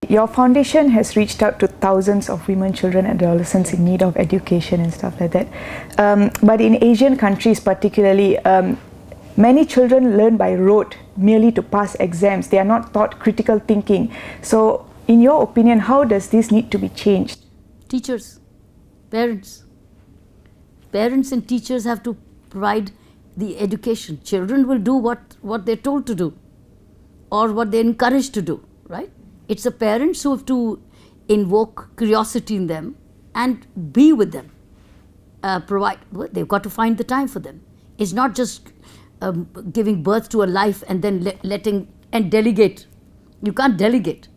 your foundation has reached out to thousands of women, children and adolescents in need of education and stuff like that. But in Asian countries particularly, many children learn by rote merely to pass exams. They are not taught critical thinking. So in your opinion, how does this need to be changed? Teachers, parents. Parents and teachers have to provide the education. Children will do what they're told to do or what they're encouraged to do, right? It's the parents who have to invoke curiosity in them and be with them. They've got to find the time for them. It's not just giving birth to a life and then letting and delegate. You can't delegate.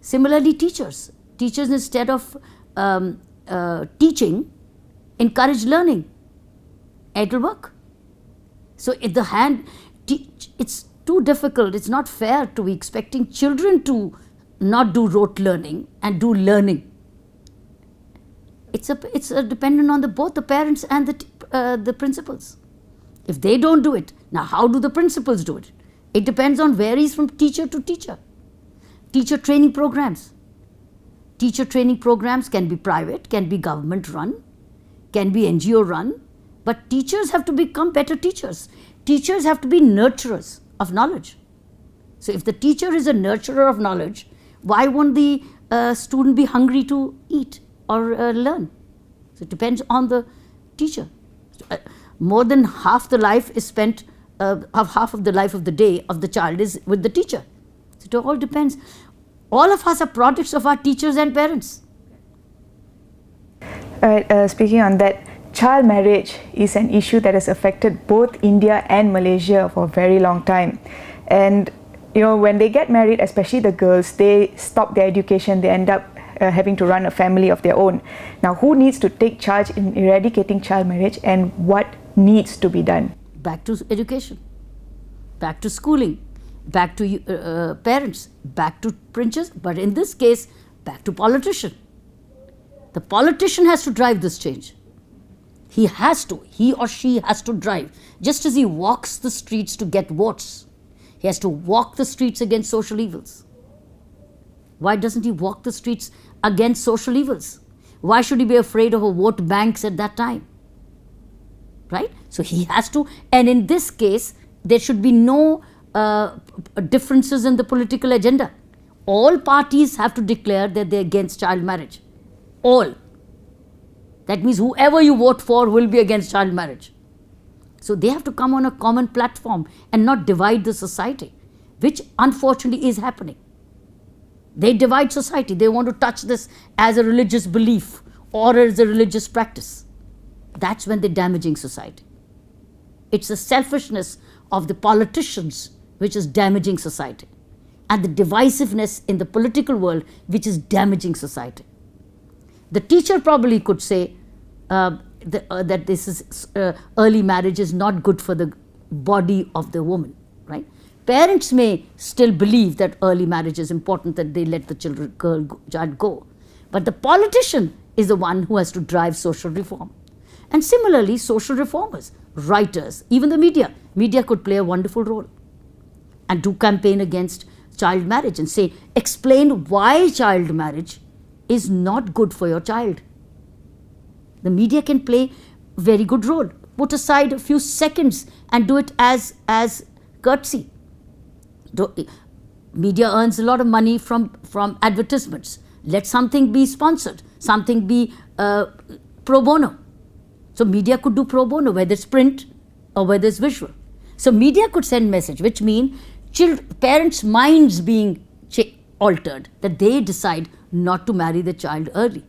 Similarly, teachers. Teachers, instead of teaching, encourage learning. It'll work. So it's too difficult. It's not fair to be expecting children to not do rote learning and do learning. It's dependent on both the parents and the principals. If they don't do it, now how do the principals do it? It depends on, varies from teacher to teacher. Teacher training programs. Teacher training programs can be private, can be government run, can be NGO run, but teachers have to become better teachers. Teachers have to be nurturers of knowledge. So if the teacher is a nurturer of knowledge, why won't the student be hungry to eat or learn? So it depends on the teacher. More than half the life is spent, half of the life of the day of the child is with the teacher. So it all depends. All of us are products of our teachers and parents. Speaking on that, child marriage is an issue that has affected both India and Malaysia for a very long time. And when they get married, especially the girls, they stop their education, they end up having to run a family of their own. Now, who needs to take charge in eradicating child marriage and what needs to be done? Back to education, back to schooling, back to parents, back to princes, but in this case, back to politician. The politician has to drive this change. He or she has to drive. Just as he walks the streets to get votes, he has to walk the streets against social evils. Why doesn't he walk the streets against social evils? Why should he be afraid of a vote banks at that time? Right? So he has to, and in this case, there should be no differences in the political agenda. All parties have to declare that they're against child marriage. All. That means whoever you vote for will be against child marriage. So they have to come on a common platform and not divide the society, which unfortunately is happening. They divide society. They want to touch this as a religious belief or as a religious practice. That's when they're damaging society. It's the selfishness of the politicians which is damaging society, and the divisiveness in the political world which is damaging society. The teacher probably could say that this is early marriage is not good for the body of the woman, right? Parents may still believe that early marriage is important, that they let the child go. But the politician is the one who has to drive social reform. And similarly, social reformers, writers, even the media. Media could play a wonderful role and do campaign against child marriage and say, explain why child marriage is not good for your child. The media can play a very good role. Put aside a few seconds and do it as courtesy. Media earns a lot of money from advertisements. Let something be sponsored, something be pro bono. So media could do pro bono, whether it's print or whether it's visual. So media could send message, which mean parents' minds being altered, that they decide not to marry the child early.